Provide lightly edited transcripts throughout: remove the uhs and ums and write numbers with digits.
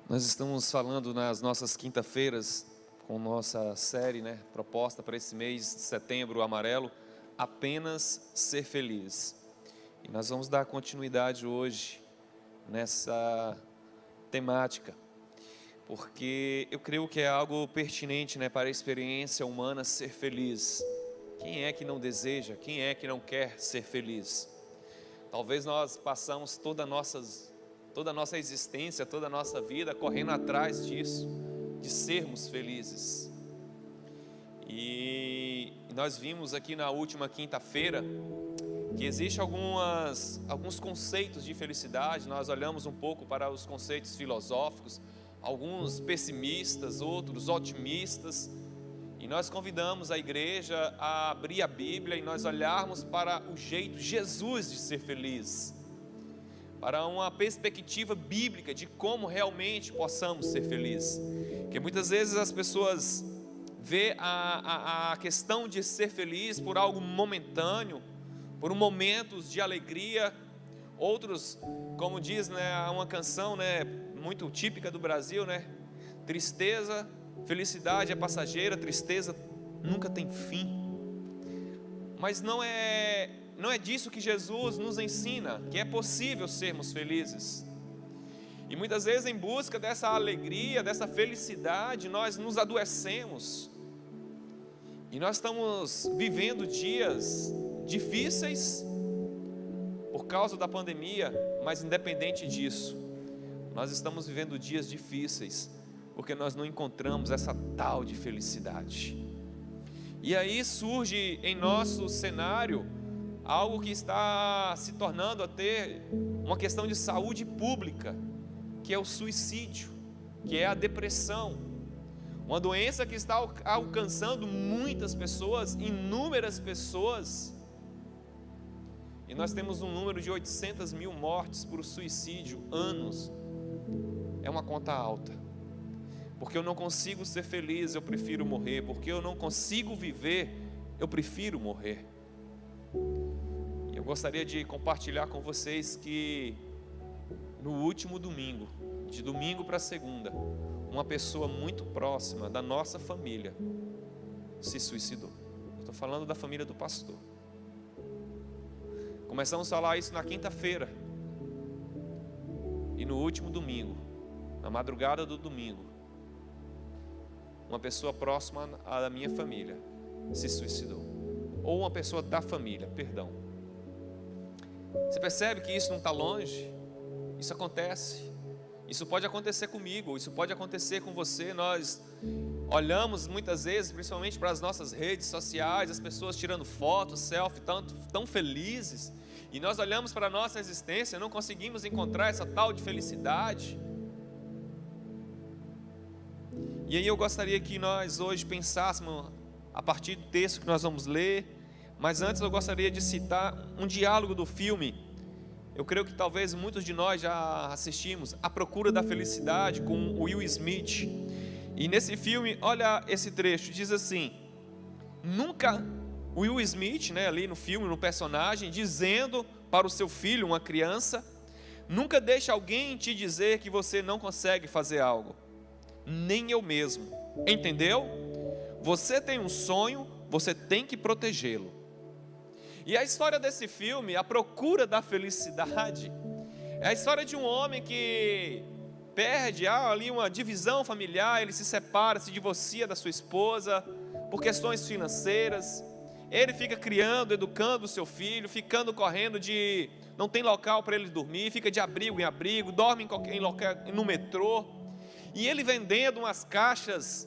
Nós estamos falando nas nossas quinta-feiras, com nossa série, proposta para esse mês de setembro amarelo, apenas ser feliz. E nós vamos dar continuidade hoje nessa temática, porque eu creio que é algo pertinente, para a experiência humana ser feliz. Quem é que não deseja? Quem é que não quer ser feliz? Talvez nós passamos toda a nossa existência, toda a nossa vida correndo atrás disso, de sermos felizes. E nós vimos aqui na última quinta-feira que existem alguns conceitos de felicidade. Nós olhamos um pouco para os conceitos filosóficos, alguns pessimistas, outros otimistas, e nós convidamos a igreja a abrir a Bíblia e nós olharmos para o jeito Jesus de ser feliz, para uma perspectiva bíblica de como realmente possamos ser felizes. Porque muitas vezes as pessoas vê a questão de ser feliz por algo momentâneo, por momentos de alegria. Outros, como diz uma canção muito típica do Brasil, tristeza, felicidade é passageira, tristeza nunca tem fim. Mas não é disso que Jesus nos ensina, que é possível sermos felizes. E muitas vezes, em busca dessa alegria, dessa felicidade, nós nos adoecemos. E nós estamos vivendo dias difíceis por causa da pandemia, mas independente disso, nós estamos vivendo dias difíceis porque nós não encontramos essa tal de felicidade. E aí surge em nosso cenário algo que está se tornando a ter uma questão de saúde pública, que é o suicídio, que é a depressão, uma doença que está alcançando muitas pessoas, inúmeras pessoas, e nós temos um número de 800 mil mortes por suicídio, anos. É uma conta alta. Porque eu não consigo ser feliz, eu prefiro morrer. Porque eu não consigo viver, eu prefiro morrer. Eu gostaria de compartilhar com vocês que no último domingo, de domingo para segunda, uma pessoa muito próxima da nossa família se suicidou. Estou falando da família do pastor. Começamos a falar isso na quinta-feira. E no último domingo, na madrugada do domingo, uma pessoa próxima à minha família se suicidou. Ou uma pessoa da família, perdão. Você percebe que isso não está longe? Isso acontece. Isso pode acontecer comigo, isso pode acontecer com você. Nós olhamos muitas vezes, principalmente para as nossas redes sociais, as pessoas tirando fotos, selfie, tão felizes. E nós olhamos para a nossa existência e não conseguimos encontrar essa tal de felicidade. E aí eu gostaria que nós hoje pensássemos a partir do texto que nós vamos ler. Mas antes eu gostaria de citar um diálogo do filme. Eu creio que talvez muitos de nós já assistimos, A Procura da Felicidade, com Will Smith. E nesse filme, olha esse trecho, diz assim: nunca, Will Smith, ali no filme, no personagem, dizendo para o seu filho, uma criança, nunca deixe alguém te dizer que você não consegue fazer algo, nem eu mesmo, entendeu? Você tem um sonho, você tem que protegê-lo. E a história desse filme, A Procura da Felicidade, é a história de um homem que perde ali uma divisão familiar, ele se separa, se divorcia da sua esposa por questões financeiras. Ele fica criando, educando o seu filho, ficando correndo de... não tem local para ele dormir, fica de abrigo em abrigo, dorme no metrô. E ele vendendo umas caixas,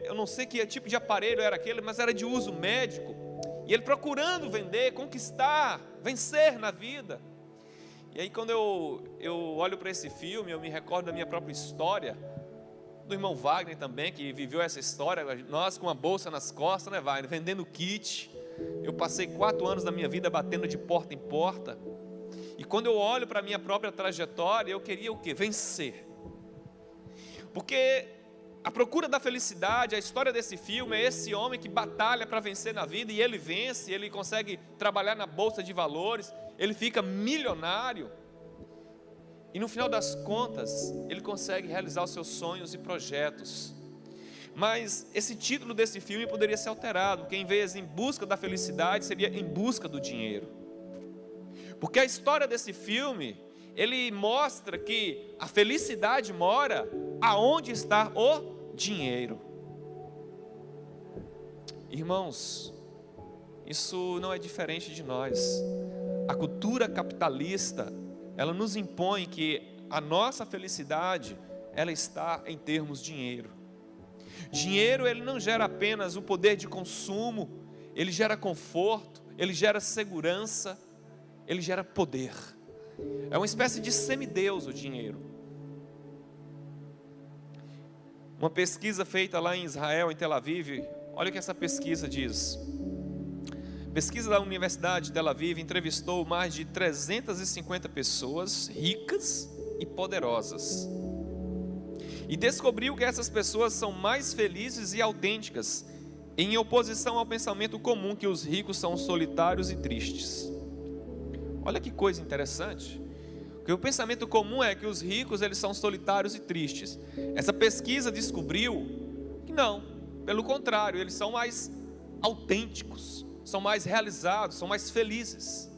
eu não sei que tipo de aparelho era aquele, mas era de uso médico. E ele procurando vender, conquistar, vencer na vida. E aí quando eu olho para esse filme, eu me recordo da minha própria história, do irmão Wagner também, que viveu essa história, nós com uma bolsa nas costas, Wagner, vendendo kit. Eu passei 4 anos da minha vida batendo de porta em porta. E quando eu olho para a minha própria trajetória, eu queria o quê? Vencer. Porque A Procura da Felicidade, a história desse filme é esse homem que batalha para vencer na vida, e ele vence, ele consegue trabalhar na bolsa de valores, ele fica milionário. E no final das contas, ele consegue realizar os seus sonhos e projetos. Mas esse título desse filme poderia ser alterado, porque em vez de em busca da felicidade, seria em busca do dinheiro. Porque a história desse filme, ele mostra que a felicidade mora aonde está o dinheiro. Irmãos, isso não é diferente de nós. A cultura capitalista, ela nos impõe que a nossa felicidade, ela está em termos de dinheiro. Dinheiro, ele não gera apenas o poder de consumo, ele gera conforto, ele gera segurança, ele gera poder. É uma espécie de semideus o dinheiro. Uma pesquisa feita lá em Israel, em Tel Aviv, olha o que essa pesquisa diz. Pesquisa da Universidade de Tel Aviv entrevistou mais de 350 pessoas ricas e poderosas. E descobriu que essas pessoas são mais felizes e autênticas, em oposição ao pensamento comum que os ricos são solitários e tristes. Olha que coisa interessante. Porque o pensamento comum é que os ricos, eles são solitários e tristes. Essa pesquisa descobriu que não, pelo contrário, eles são mais autênticos, são mais realizados, são mais felizes.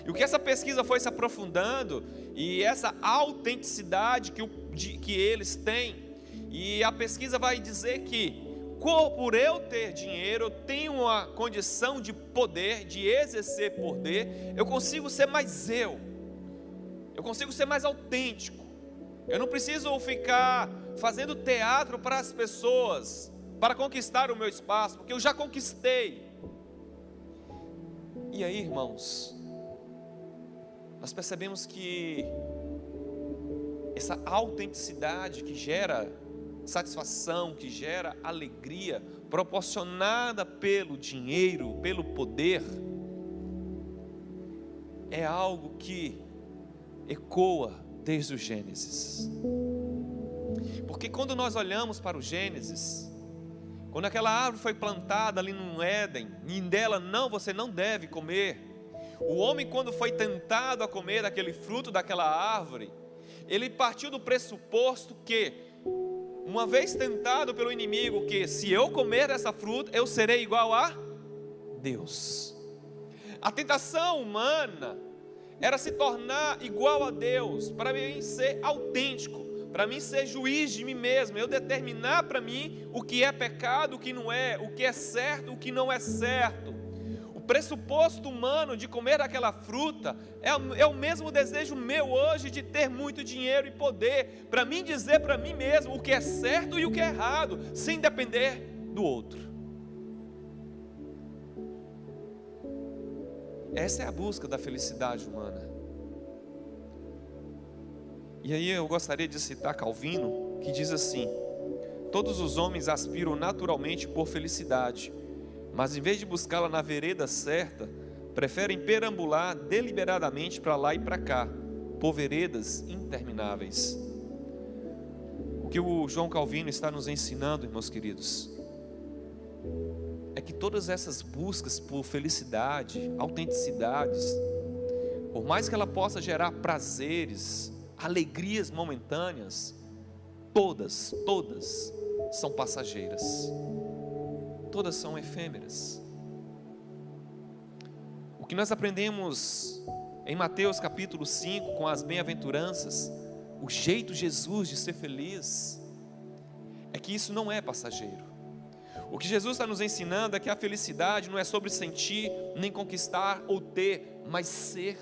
E o que essa pesquisa foi se aprofundando, e essa autenticidade que eles têm, e a pesquisa vai dizer que, por eu ter dinheiro, eu tenho uma condição de poder, de exercer poder, eu consigo ser mais eu consigo ser mais autêntico, eu não preciso ficar fazendo teatro para as pessoas, para conquistar o meu espaço, porque eu já conquistei. E aí, irmãos, nós percebemos que essa autenticidade que gera satisfação, que gera alegria, proporcionada pelo dinheiro, pelo poder, é algo que ecoa desde o Gênesis. Porque quando nós olhamos para o Gênesis, quando aquela árvore foi plantada ali no Éden, e dela você não deve comer, o homem, quando foi tentado a comer daquele fruto daquela árvore, ele partiu do pressuposto que, uma vez tentado pelo inimigo, que se eu comer dessa fruta, eu serei igual a Deus. A tentação humana era se tornar igual a Deus, para mim ser autêntico, para mim ser juiz de mim mesmo, eu determinar para mim o que é pecado, o que não é, o que é certo, o que não é certo. O pressuposto humano de comer aquela fruta é o mesmo desejo meu hoje de ter muito dinheiro e poder, para mim dizer para mim mesmo o que é certo e o que é errado, sem depender do outro. Essa é a busca da felicidade humana. E aí eu gostaria de citar Calvino, que diz assim: todos os homens aspiram naturalmente por felicidade, mas em vez de buscá-la na vereda certa, preferem perambular deliberadamente para lá e para cá, por veredas intermináveis. O que o João Calvino está nos ensinando, irmãos queridos, é que todas essas buscas por felicidade, autenticidades, por mais que ela possa gerar prazeres, alegrias momentâneas, todas são passageiras, todas são efêmeras. O que nós aprendemos em Mateus capítulo 5, com as bem-aventuranças, o jeito de Jesus de ser feliz, é que isso não é passageiro. O que Jesus está nos ensinando é que a felicidade não é sobre sentir, nem conquistar ou ter, mas ser.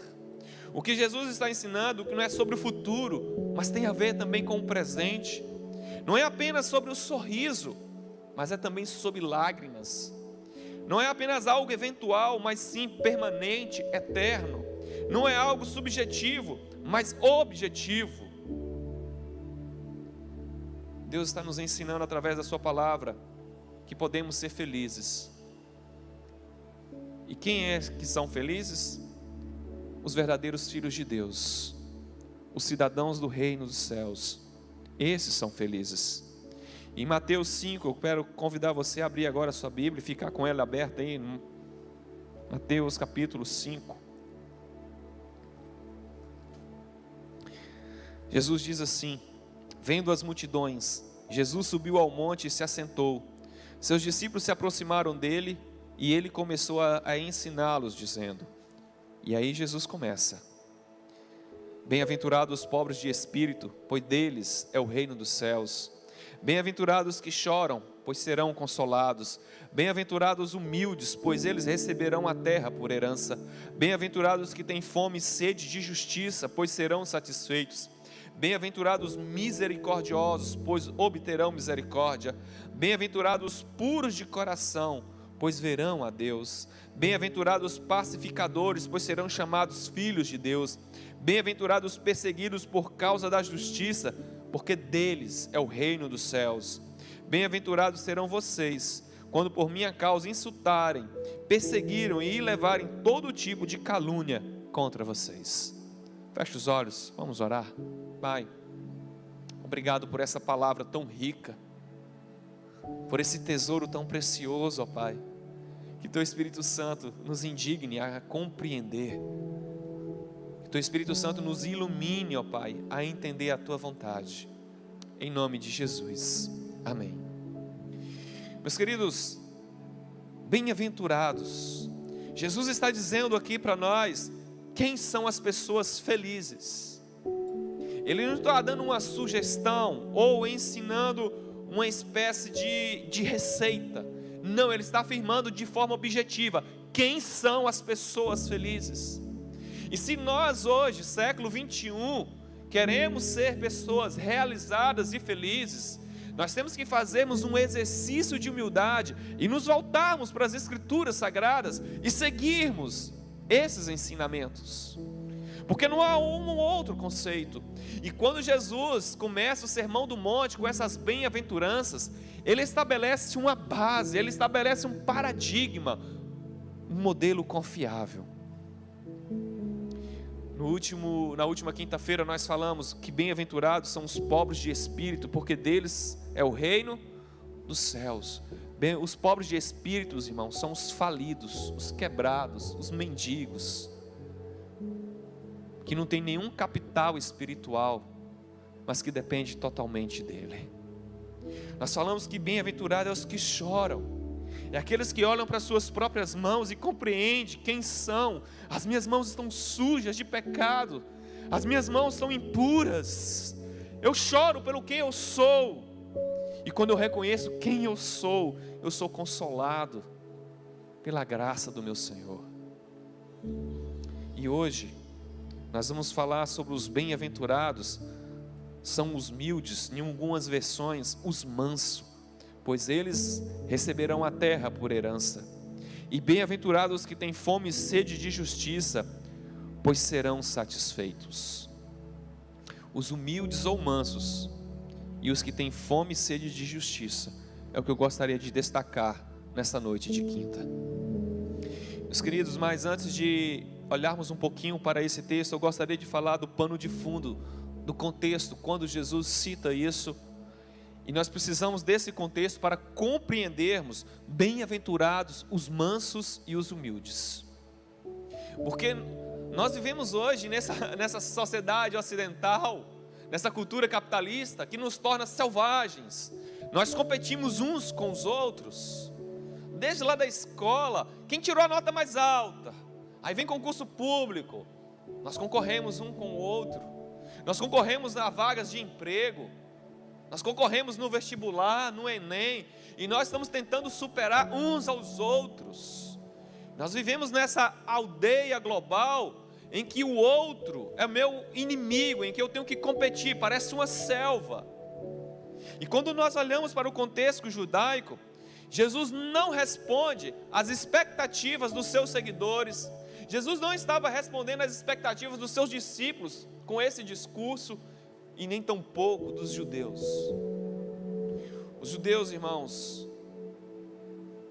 O que Jesus está ensinando é que não é sobre o futuro, mas tem a ver também com o presente. Não é apenas sobre o sorriso, mas é também sobre lágrimas. Não é apenas algo eventual, mas sim permanente, eterno. Não é algo subjetivo, mas objetivo. Deus está nos ensinando através da sua palavra que podemos ser felizes. E quem é que são felizes? Os verdadeiros filhos de Deus, os cidadãos do reino dos céus. Esses são felizes. Em Mateus 5, eu quero convidar você a abrir agora a sua Bíblia e ficar com ela aberta aí. Mateus capítulo 5. Jesus diz assim: vendo as multidões, Jesus subiu ao monte e se assentou. Seus discípulos se aproximaram dele e ele começou a ensiná-los, dizendo, e aí Jesus começa: bem-aventurados os pobres de espírito, pois deles é o reino dos céus. Bem-aventurados que choram, pois serão consolados. Bem-aventurados os humildes, pois eles receberão a terra por herança. Bem-aventurados que têm fome e sede de justiça, pois serão satisfeitos. Bem-aventurados os misericordiosos, pois obterão misericórdia. Bem-aventurados os puros de coração, pois verão a Deus. Bem-aventurados os pacificadores, pois serão chamados filhos de Deus. Bem-aventurados os perseguidos por causa da justiça, porque deles é o reino dos céus. Bem-aventurados serão vocês, quando por minha causa insultarem, perseguiram e levarem todo tipo de calúnia contra vocês. Feche os olhos, vamos orar. Pai, obrigado por essa palavra tão rica, por esse tesouro tão precioso, ó Pai. Que Teu Espírito Santo nos indigne a compreender. Que Teu Espírito Santo nos ilumine, ó Pai, a entender a Tua vontade. Em nome de Jesus. Amém. Meus queridos, bem-aventurados. Jesus está dizendo aqui para nós quem são as pessoas felizes. Ele não está dando uma sugestão ou ensinando uma espécie de receita. Não, ele está afirmando de forma objetiva quem são as pessoas felizes. E se nós hoje, século 21, queremos ser pessoas realizadas e felizes, nós temos que fazermos um exercício de humildade e nos voltarmos para as Escrituras Sagradas e seguirmos esses ensinamentos, porque não há um ou outro conceito. E quando Jesus começa o Sermão do Monte com essas bem-aventuranças, ele estabelece uma base, ele estabelece um paradigma, um modelo confiável. Na última quinta-feira nós falamos que bem-aventurados são os pobres de espírito, porque deles é o reino dos céus. Os pobres de espírito, irmãos, são os falidos, os quebrados, os mendigos, que não tem nenhum capital espiritual, mas que depende totalmente dele. Nós falamos que bem-aventurados são os que choram, é aqueles que olham para suas próprias mãos e compreendem quem são. As minhas mãos estão sujas de pecado, as minhas mãos são impuras, eu choro pelo que eu sou, e quando eu reconheço quem eu sou consolado pela graça do meu Senhor. E hoje nós vamos falar sobre os bem-aventurados. São os humildes, em algumas versões, os mansos, pois eles receberão a terra por herança. E bem-aventurados que têm fome e sede de justiça, pois serão satisfeitos. Os humildes ou mansos e os que têm fome e sede de justiça é o que eu gostaria de destacar nessa noite de quinta. Meus queridos, mas antes de olharmos um pouquinho para esse texto, eu gostaria de falar do pano de fundo, do contexto, quando Jesus cita isso. E nós precisamos desse contexto para compreendermos bem-aventurados os mansos e os humildes. Porque nós vivemos hoje nessa sociedade ocidental, nessa cultura capitalista que nos torna selvagens. Nós competimos uns com os outros. Desde lá da escola, quem tirou a nota mais alta? Aí vem concurso público, nós concorremos um com o outro. Nós concorremos a vagas de emprego, nós concorremos no vestibular, no Enem, e nós estamos tentando superar uns aos outros. Nós vivemos nessa aldeia global, em que o outro é meu inimigo, em que eu tenho que competir, parece uma selva. E quando nós olhamos para o contexto judaico, Jesus não responde às expectativas dos seus seguidores. Jesus não estava respondendo às expectativas dos seus discípulos com esse discurso, e nem tampouco dos judeus. Os judeus, irmãos,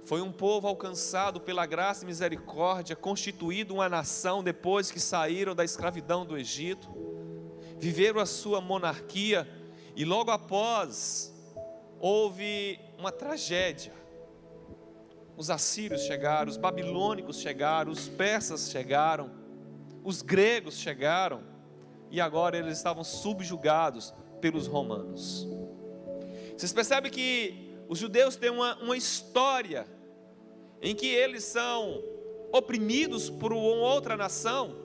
foi um povo alcançado pela graça e misericórdia, constituído uma nação depois que saíram da escravidão do Egito, viveram a sua monarquia, e logo após houve uma tragédia. Os assírios chegaram, os babilônicos chegaram, os persas chegaram, os gregos chegaram, e agora eles estavam subjugados pelos romanos. Vocês percebem que os judeus têm uma história em que eles são oprimidos por uma outra nação,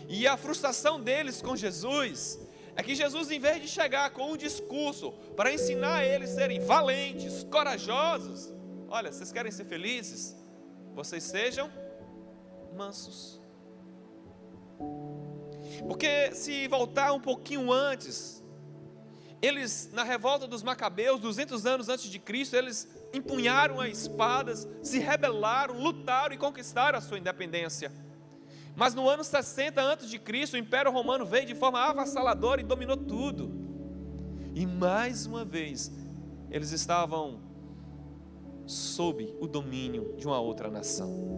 e a frustração deles com Jesus é que Jesus, em vez de chegar com um discurso para ensinar eles a serem valentes, corajosos, olha, vocês querem ser felizes? Vocês sejam mansos. Porque se voltar um pouquinho antes, eles, na revolta dos Macabeus, 200 anos antes de Cristo, eles empunharam as espadas, se rebelaram, lutaram e conquistaram a sua independência. Mas no ano 60 antes de Cristo, o Império Romano veio de forma avassaladora e dominou tudo. E mais uma vez, eles estavam sob o domínio de uma outra nação.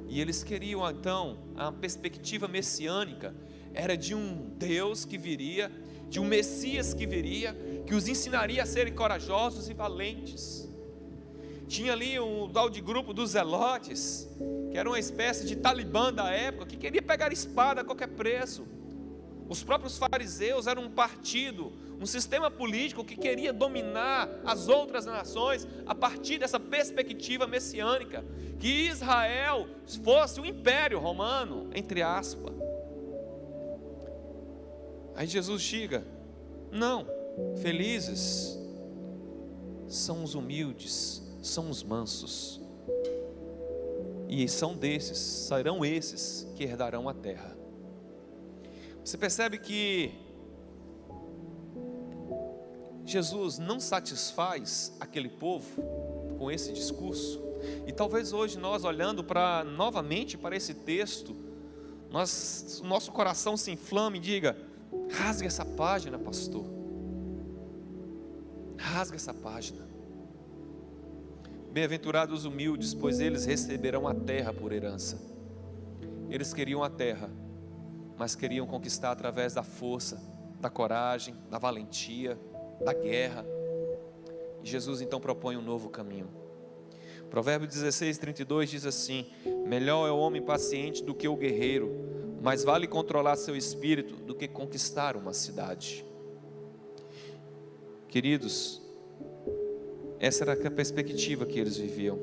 E eles queriam então, a perspectiva messiânica era de um Deus que viria, de um Messias que viria, que os ensinaria a serem corajosos e valentes. Tinha ali um tal de grupo dos Zelotes, que era uma espécie de Talibã da época, que queria pegar espada a qualquer preço. Os próprios fariseus eram um partido, um sistema político que queria dominar as outras nações a partir dessa perspectiva messiânica, que Israel fosse o império romano, entre aspas. Aí Jesus chega, não, felizes são os humildes, são os mansos, e serão esses que herdarão a terra. Você percebe que Jesus não satisfaz aquele povo com esse discurso, e talvez hoje nós olhando novamente para esse texto, nosso coração se inflame e diga: rasgue essa página, pastor, rasgue essa página. Bem-aventurados os humildes, pois eles receberão a terra por herança. Eles queriam a terra, mas queriam conquistar através da força, da coragem, da valentia, da guerra. E Jesus então propõe um novo caminho. Provérbio 16:32 diz assim: melhor é o homem paciente do que o guerreiro, mais vale controlar seu espírito do que conquistar uma cidade. Queridos, essa era a perspectiva que eles viviam.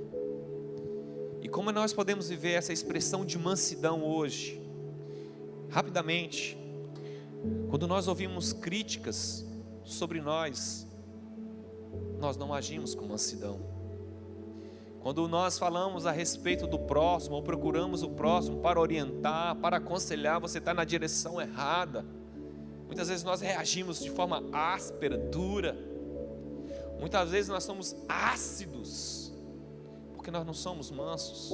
E como nós podemos viver essa expressão de mansidão hoje? Rapidamente, quando nós ouvimos críticas sobre nós não agimos com mansidão. Quando nós falamos a respeito do próximo, ou procuramos o próximo para orientar, para aconselhar, você está na direção errada, muitas vezes nós reagimos de forma áspera, dura. Muitas vezes nós somos ácidos, porque nós não somos mansos.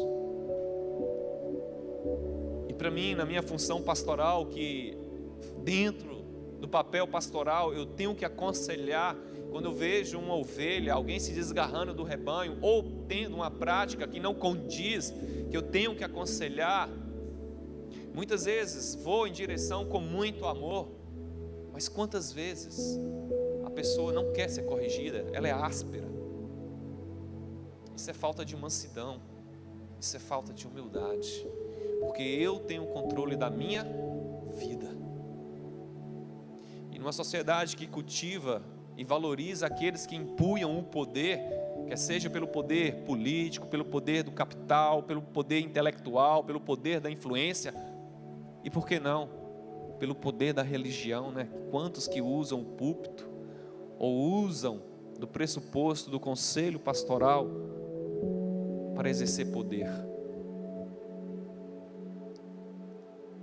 E para mim, na minha função pastoral, que dentro do papel pastoral eu tenho que aconselhar, quando eu vejo uma ovelha, alguém se desgarrando do rebanho, ou tendo uma prática que não condiz, que eu tenho que aconselhar, muitas vezes vou em direção com muito amor, mas quantas vezes a pessoa não quer ser corrigida, ela é áspera. Isso é falta de mansidão, isso é falta de humildade, porque eu tenho o controle da minha vida. E numa sociedade que cultiva e valoriza aqueles que empunham o poder, quer seja pelo poder político, pelo poder do capital, pelo poder intelectual, pelo poder da influência, e por que não, pelo poder da religião, né? Quantos que usam o púlpito, ou usam do pressuposto do conselho pastoral para exercer poder.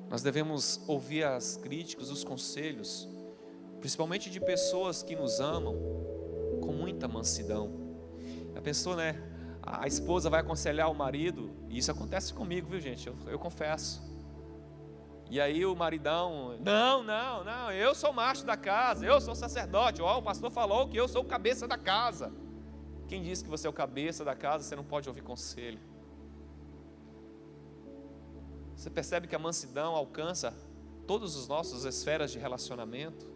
Nós devemos ouvir as críticas, os conselhos, principalmente de pessoas que nos amam, com muita mansidão. A pessoa, né, a esposa vai aconselhar o marido, e isso acontece comigo, viu gente, eu confesso. E aí o maridão, não, eu sou macho da casa, eu sou sacerdote, o pastor falou que eu sou o cabeça da casa. Quem disse que você é o cabeça da casa, você não pode ouvir conselho. Você percebe que a mansidão alcança todas as nossas esferas de relacionamento?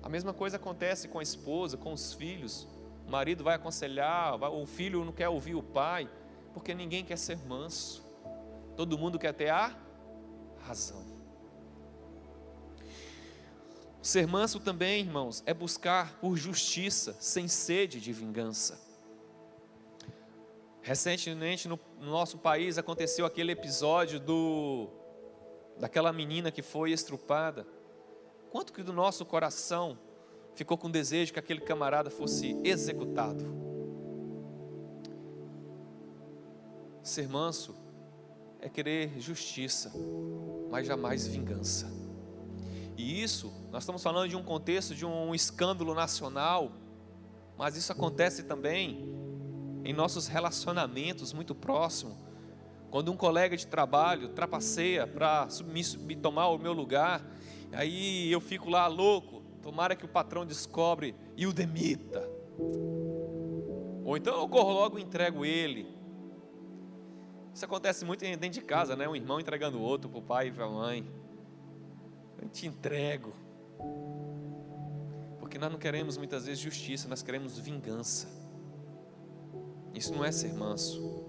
A mesma coisa acontece com a esposa, com os filhos. O marido vai aconselhar, o filho não quer ouvir o pai, porque ninguém quer ser manso. Todo mundo quer ter a razão. Ser manso também, irmãos, é buscar por justiça, sem sede de vingança. Recentemente no nosso país aconteceu aquele episódio daquela menina que foi estrupada. Quanto que do nosso coração ficou com desejo que aquele camarada fosse executado? Ser manso é querer justiça, mas jamais vingança. E isso, nós estamos falando de um contexto de um escândalo nacional, mas isso acontece também em nossos relacionamentos muito próximos. Quando um colega de trabalho trapaceia para tomar o meu lugar, aí eu fico lá louco, tomara que o patrão descobre e o demita. Ou então eu corro logo e entrego ele. Isso acontece muito dentro de casa, né? Um irmão entregando o outro para o pai e para a mãe. Eu te entrego. Porque nós não queremos muitas vezes justiça, nós queremos vingança. Isso não é ser manso.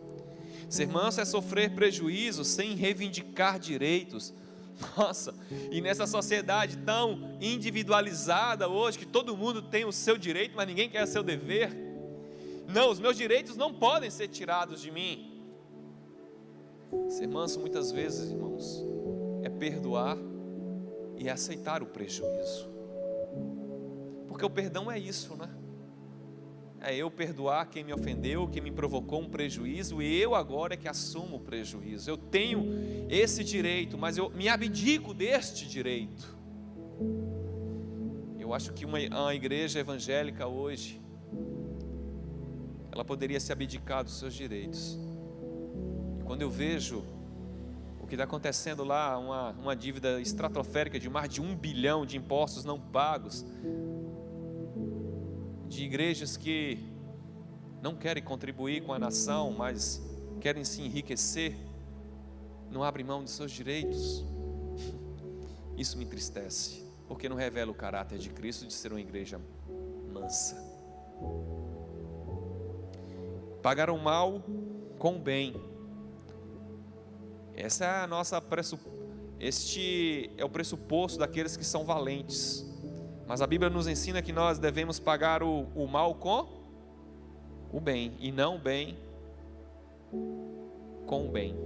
Ser manso é sofrer prejuízo sem reivindicar direitos. Nossa, e nessa sociedade tão individualizada hoje, que todo mundo tem o seu direito, mas ninguém quer o seu dever. Não, os meus direitos não podem ser tirados de mim. Ser manso muitas vezes, irmãos, é perdoar e aceitar o prejuízo. Porque o perdão é isso, né? É eu perdoar quem me ofendeu, quem me provocou um prejuízo, e eu agora é que assumo o prejuízo. Eu tenho esse direito, mas eu me abdico deste direito. Eu acho que uma igreja evangélica hoje, ela poderia se abdicar dos seus direitos. E quando eu vejo o que está acontecendo lá, uma dívida estratosférica de mais de 1 bilhão de impostos não pagos, de igrejas que não querem contribuir com a nação, mas querem se enriquecer, não abrem mão de seus direitos. Isso me entristece, porque não revela o caráter de Cristo de ser uma igreja mansa. Pagar o mal com o bem. Essa é a nossa este é o pressuposto daqueles que são valentes. Mas a Bíblia nos ensina que nós devemos pagar o mal com o bem, e não o bem com o bem.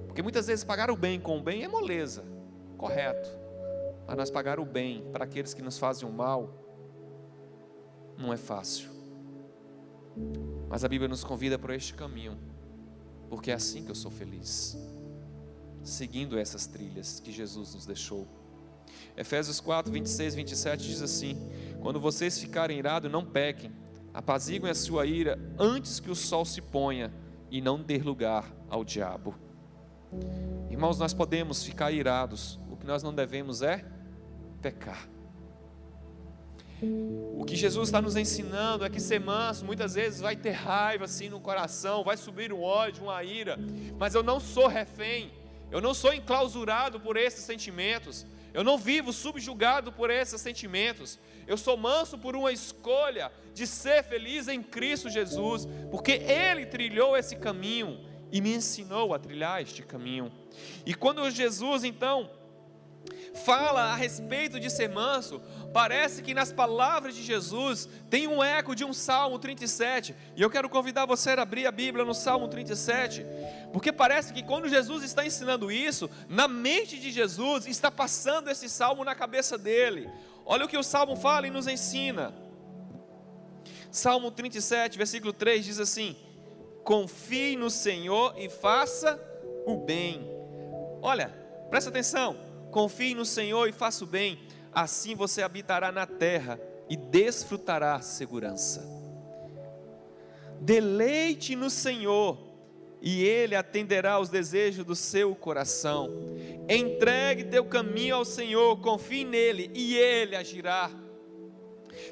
Porque muitas vezes pagar o bem com o bem é moleza, correto. Mas nós pagar o bem para aqueles que nos fazem o mal não é fácil. Mas a Bíblia nos convida para este caminho, porque é assim que eu sou feliz, seguindo essas trilhas que Jesus nos deixou. Efésios 4, 26, 27 diz assim: quando vocês ficarem irados, não pequem, apaziguem a sua ira antes que o sol se ponha, e não dê lugar ao diabo. Irmãos, nós podemos ficar irados, o que nós não devemos é pecar. O que Jesus está nos ensinando é que ser manso muitas vezes vai ter raiva assim no coração, vai subir um ódio, uma ira, mas eu não sou refém, eu não sou enclausurado por esses sentimentos, eu não vivo subjugado por esses sentimentos. Eu sou manso por uma escolha de ser feliz em Cristo Jesus, porque Ele trilhou esse caminho e me ensinou a trilhar este caminho. E quando Jesus então fala a respeito de ser manso, parece que nas palavras de Jesus tem um eco de um Salmo 37, e eu quero convidar você a abrir a Bíblia no Salmo 37, porque parece que quando Jesus está ensinando isso, na mente de Jesus está passando esse Salmo na cabeça dele. Olha o que o Salmo fala e nos ensina. Salmo 37, versículo 3 diz assim: confie no Senhor e faça o bem. Olha, presta atenção. Confie no Senhor e faça o bem, assim você habitará na terra e desfrutará segurança. Deleite no Senhor e Ele atenderá aos desejos do seu coração. Entregue teu caminho ao Senhor, confie nele e Ele agirá.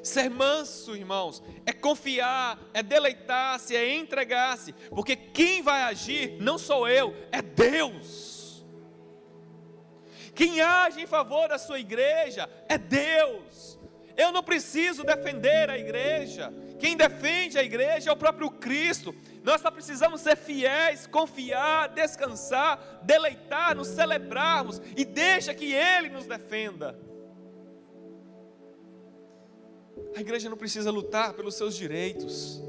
Ser manso, irmãos, é confiar, é deleitar-se, é entregar-se, porque quem vai agir não sou eu, é Deus. Quem age em favor da sua igreja é Deus. Eu não preciso defender a igreja. Quem defende a igreja é o próprio Cristo. Nós só precisamos ser fiéis, confiar, descansar, deleitar, nos celebrarmos e deixa que Ele nos defenda. A igreja não precisa lutar pelos seus direitos.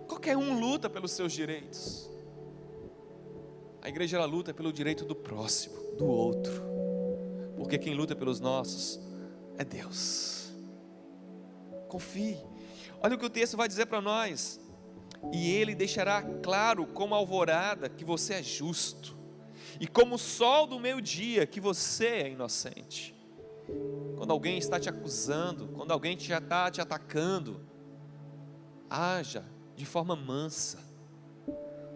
Qualquer um luta pelos seus direitos. A igreja, ela luta pelo direito do próximo, do outro. Porque quem luta pelos nossos é Deus. Confie. Olha o que o texto vai dizer para nós. E Ele deixará claro como a alvorada que você é justo, e como o sol do meio-dia que você é inocente. Quando alguém está te acusando, quando alguém já está te atacando, haja de forma mansa,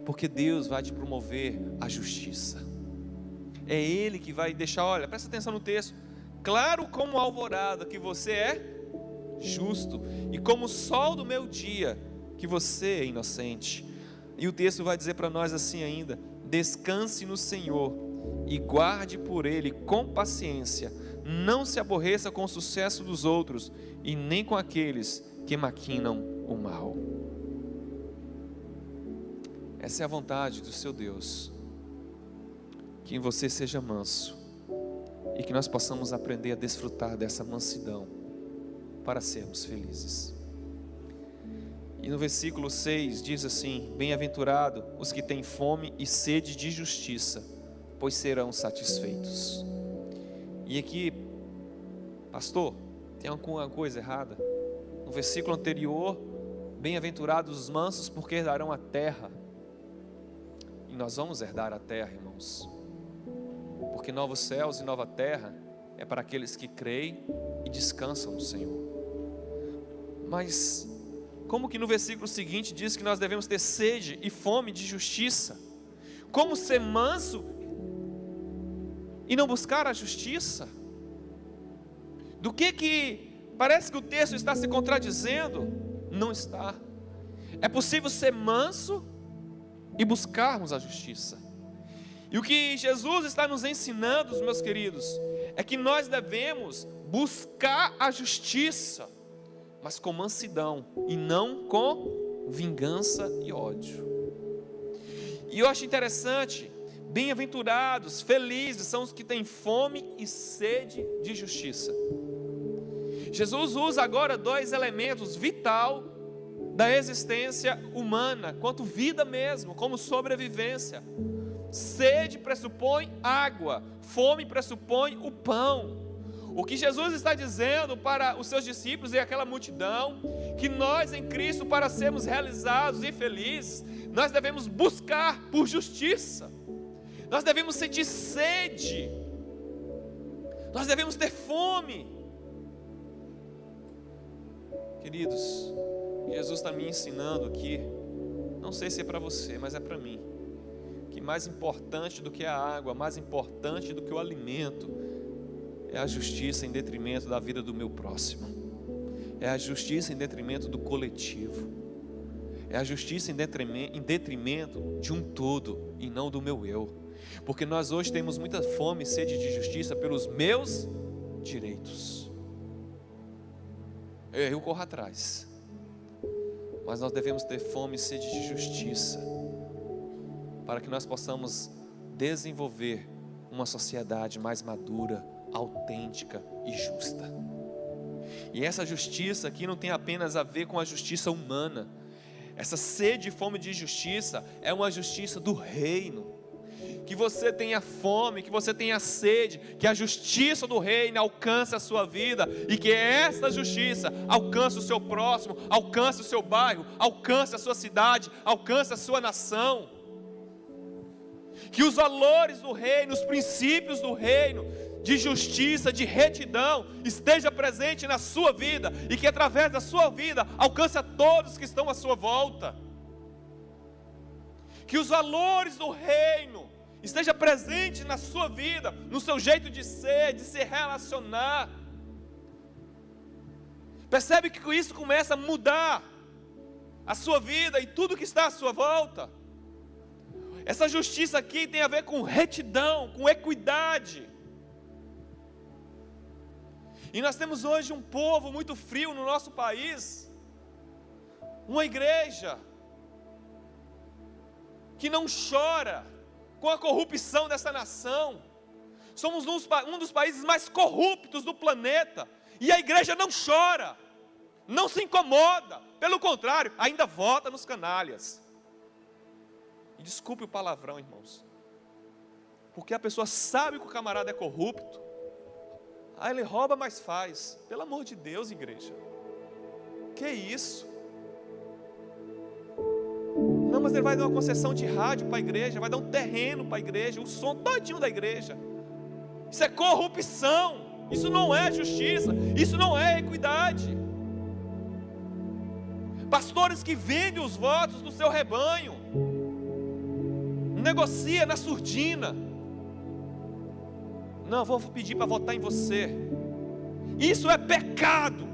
porque Deus vai te promover a justiça. É Ele que vai deixar, olha, presta atenção no texto, claro como a alvorada que você é justo, e como o sol do meio-dia que você é inocente. E o texto vai dizer para nós assim ainda: descanse no Senhor e guarde por Ele com paciência, não se aborreça com o sucesso dos outros e nem com aqueles que maquinam o mal. Essa é a vontade do seu Deus, que você seja manso e que nós possamos aprender a desfrutar dessa mansidão para sermos felizes. E no versículo 6 diz assim: bem-aventurado os que têm fome e sede de justiça, pois serão satisfeitos. E aqui, pastor, tem alguma coisa errada? No versículo anterior, bem-aventurados os mansos, porque herdarão a terra. E nós vamos herdar a terra, irmãos, porque novos céus e nova terra é para aqueles que creem e descansam no Senhor. Mas como que no versículo seguinte diz que nós devemos ter sede e fome de justiça? Como ser manso e não buscar a justiça? Do que parece que o texto está se contradizendo? Não está. É possível ser manso e buscarmos a justiça. E o que Jesus está nos ensinando, meus queridos, é que nós devemos buscar a justiça, mas com mansidão e não com vingança e ódio. E eu acho interessante, bem-aventurados, felizes são os que têm fome e sede de justiça. Jesus usa agora dois elementos vital da existência humana, quanto vida mesmo, como sobrevivência. Sede pressupõe água, fome pressupõe o pão. O que Jesus está dizendo para os seus discípulos e aquela multidão, que nós em Cristo, para sermos realizados e felizes, nós devemos buscar por justiça, nós devemos sentir sede, nós devemos ter fome. Queridos, Jesus está me ensinando aqui, não sei se é para você, mas é para mim, que mais importante do que a água, mais importante do que o alimento, é a justiça em detrimento da vida do meu próximo, é a justiça em detrimento do coletivo, é a justiça em detrimento de um todo e não do meu eu, porque nós hoje temos muita fome e sede de justiça pelos meus direitos. Eu corro atrás, mas nós devemos ter fome e sede de justiça, para que nós possamos desenvolver uma sociedade mais madura, autêntica e justa. E essa justiça aqui não tem apenas a ver com a justiça humana. Essa sede e fome de justiça é uma justiça do reino. Que você tenha fome, que você tenha sede, que a justiça do reino alcance a sua vida, e que essa justiça alcance o seu próximo, alcance o seu bairro, alcance a sua cidade, alcance a sua nação. Que os valores do reino, os princípios do reino, de justiça, de retidão, esteja presente na sua vida, e que através da sua vida alcance a todos que estão à sua volta. Que os valores do reino esteja presente na sua vida, no seu jeito de se relacionar. Percebe que com isso começa a mudar a sua vida e tudo que está à sua volta. Essa justiça aqui tem a ver com retidão, com equidade. E nós temos hoje um povo muito frio no nosso país, uma igreja que não chora com a corrupção dessa nação. Somos um dos países mais corruptos do planeta, E a igreja não chora, não se incomoda, pelo contrário, ainda vota nos canalhas. E desculpe o palavrão, irmãos, porque a pessoa sabe que o camarada é corrupto, aí ele rouba, mas faz. Pelo amor de Deus, igreja, que isso? Não, mas ele vai dar uma concessão de rádio para a igreja, vai dar um terreno para a igreja, o som todinho da igreja. Isso é corrupção, isso não é justiça, isso não é equidade. Pastores que vendem os votos do seu rebanho, negocia na surdina. Não, vou pedir para votar em você. Isso é pecado.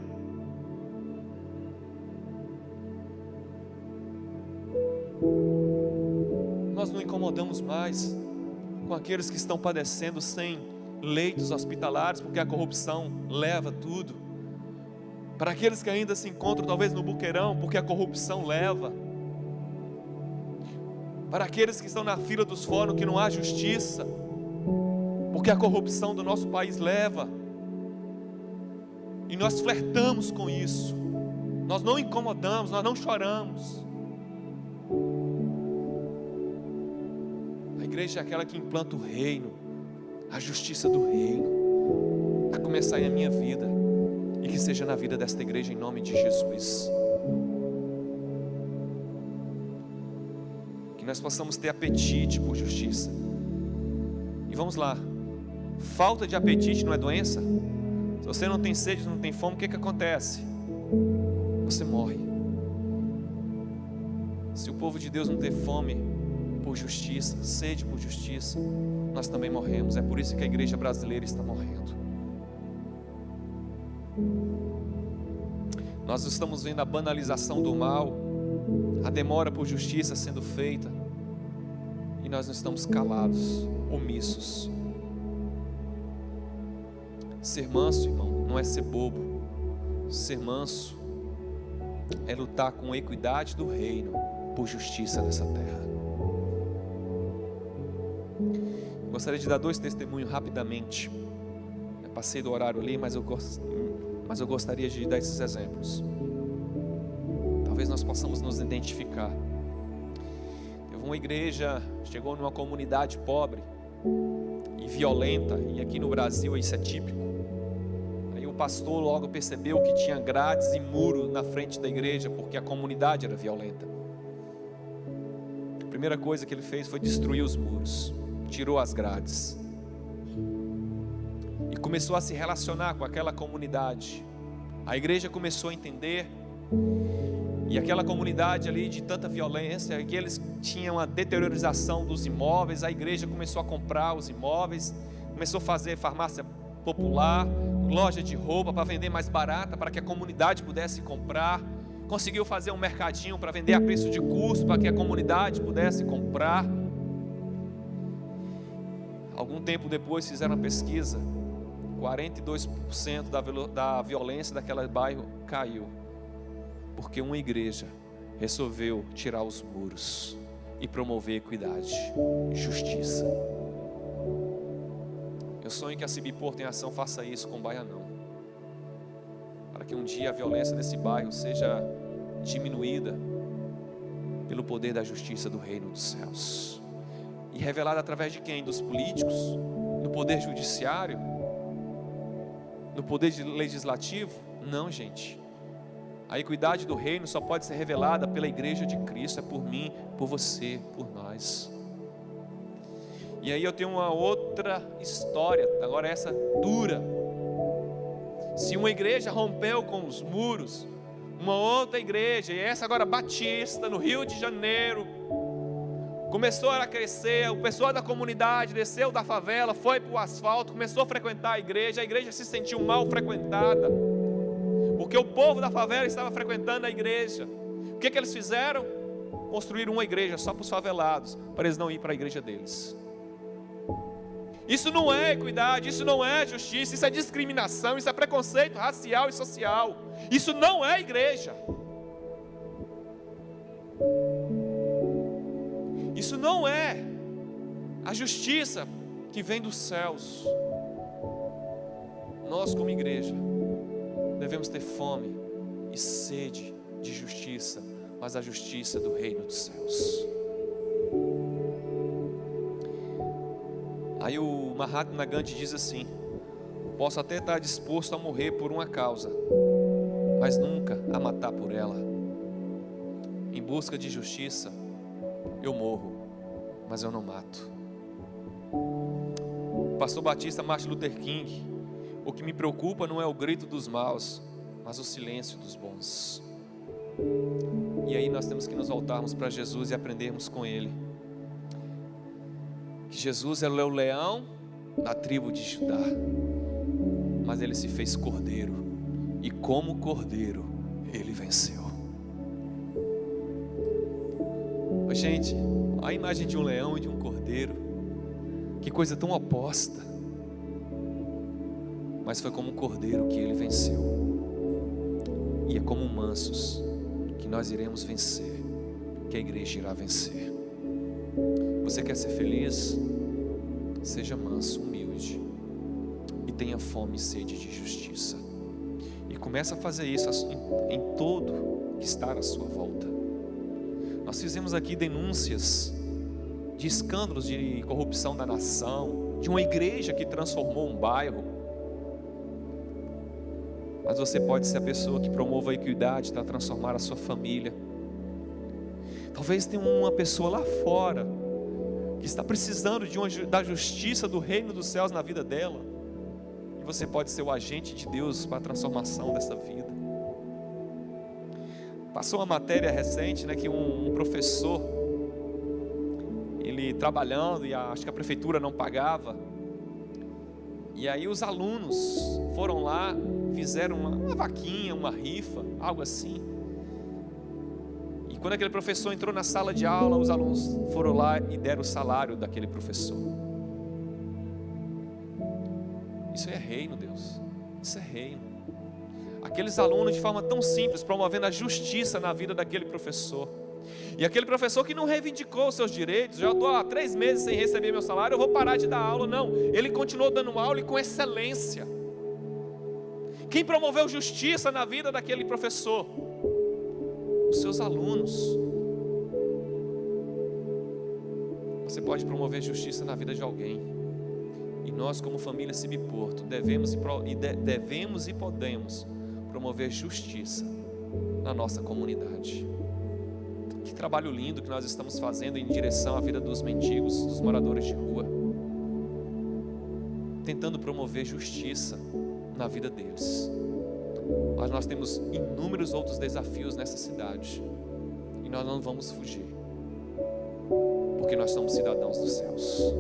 Nós não incomodamos mais com aqueles que estão padecendo sem leitos hospitalares, porque a corrupção leva tudo. Para aqueles que ainda se encontram talvez no buqueirão, porque a corrupção leva. Para aqueles que estão na fila dos fóruns, que não há justiça, porque a corrupção do nosso país leva. E nós flertamos com isso. Nós não incomodamos, nós não choramos. A igreja é aquela que implanta o reino, a justiça do reino, a começar em a minha vida, e que seja na vida desta igreja, em nome de Jesus. Que nós possamos ter apetite por justiça. E vamos lá, falta de apetite não é doença? Se você não tem sede, não tem fome, o que acontece? Você morre. Se o povo de Deus não ter fome por justiça, sede por justiça, nós também morremos. É por isso que a igreja brasileira está morrendo. Nós estamos vendo a banalização do mal, a demora por justiça sendo feita, e nós não estamos calados, omissos. Ser manso, irmão, não é ser bobo. Ser manso é lutar com a equidade do reino por justiça nessa terra. Gostaria de dar 2 testemunhos rapidamente. Eu passei do horário ali, mas eu gostaria de dar esses exemplos. Talvez nós possamos nos identificar. Teve uma igreja, chegou numa comunidade pobre e violenta, e aqui no Brasil isso é típico. Aí o pastor logo percebeu que tinha grades e muro na frente da igreja, porque a comunidade era violenta. A primeira coisa que ele fez foi destruir os muros, tirou as grades e começou a se relacionar com aquela comunidade. A igreja começou a entender, e aquela comunidade ali de tanta violência, que eles tinham a deteriorização dos imóveis, a igreja começou a comprar os imóveis, começou a fazer farmácia popular, loja de roupa para vender mais barata, para que a comunidade pudesse comprar. Conseguiu fazer um mercadinho para vender a preço de custo, para que a comunidade pudesse comprar. Algum tempo depois fizeram uma pesquisa, 42% da violência daquele bairro caiu, porque uma igreja resolveu tirar os muros e promover equidade e justiça. Eu sonho que a Cibipor em Ação faça isso com o Baianão, para que um dia a violência desse bairro seja diminuída pelo poder da justiça do reino dos céus. E revelada através de quem? Dos políticos, no poder judiciário, no poder legislativo? Não, gente. A equidade do reino só pode ser revelada pela igreja de Cristo. É por mim, por você, por nós. E aí eu tenho uma outra história, agora essa dura. Se uma igreja rompeu com os muros, uma outra igreja, e essa agora batista, no Rio de Janeiro, começou a crescer, o pessoal da comunidade desceu da favela, foi para o asfalto, começou a frequentar a igreja se sentiu mal frequentada, porque o povo da favela estava frequentando a igreja. O que eles fizeram? Construíram uma igreja só para os favelados, para eles não ir para a igreja deles. Isso não é equidade, isso não é justiça, isso é discriminação, isso é preconceito racial e social. Isso não é igreja. Isso não é a justiça que vem dos céus. Nós como igreja devemos ter fome e sede de justiça, mas a justiça do reino dos céus. Aí o Mahatma Gandhi diz assim: posso até estar disposto a morrer por uma causa, mas nunca a matar por ela. Em busca de justiça, eu morro, mas eu não mato. Pastor Batista Martin Luther King: o que me preocupa não é o grito dos maus, mas o silêncio dos bons. E aí nós temos que nos voltarmos para Jesus e aprendermos com Ele que Jesus é o leão da tribo de Judá, mas Ele se fez cordeiro, e como cordeiro Ele venceu. Gente, a imagem de um leão e de um cordeiro, que coisa tão oposta, mas foi como um cordeiro que Ele venceu, e é como mansos que nós iremos vencer, que a igreja irá vencer. Você quer ser feliz? Seja manso, humilde, e tenha fome e sede de justiça, e comece a fazer isso em todo que está à sua volta. Nós fizemos aqui denúncias de escândalos de corrupção da nação, de uma igreja que transformou um bairro, mas você pode ser a pessoa que promova a equidade para transformar a sua família. Talvez tenha uma pessoa lá fora que está precisando da justiça do reino dos céus na vida dela, e você pode ser o agente de Deus para a transformação dessa vida. Passou uma matéria recente, que um professor, ele trabalhando, e acho que a prefeitura não pagava, e aí os alunos foram lá, fizeram uma vaquinha, uma rifa, algo assim. E quando aquele professor entrou na sala de aula, os alunos foram lá e deram o salário daquele professor. Isso é reino, Deus. Isso é reino. Aqueles alunos, de forma tão simples, promovendo a justiça na vida daquele professor. E aquele professor que não reivindicou os seus direitos: já estou há 3 meses sem receber meu salário, eu vou parar de dar aula. Não, ele continuou dando aula, e com excelência. Quem promoveu justiça na vida daquele professor? Os seus alunos. Você pode promover justiça na vida de alguém, e nós, como família CIB Porto, devemos e podemos promover justiça na nossa comunidade. Que trabalho lindo que nós estamos fazendo em direção à vida dos mendigos, dos moradores de rua, tentando promover justiça na vida deles. Mas nós temos inúmeros outros desafios nessa cidade, e nós não vamos fugir, porque nós somos cidadãos dos céus.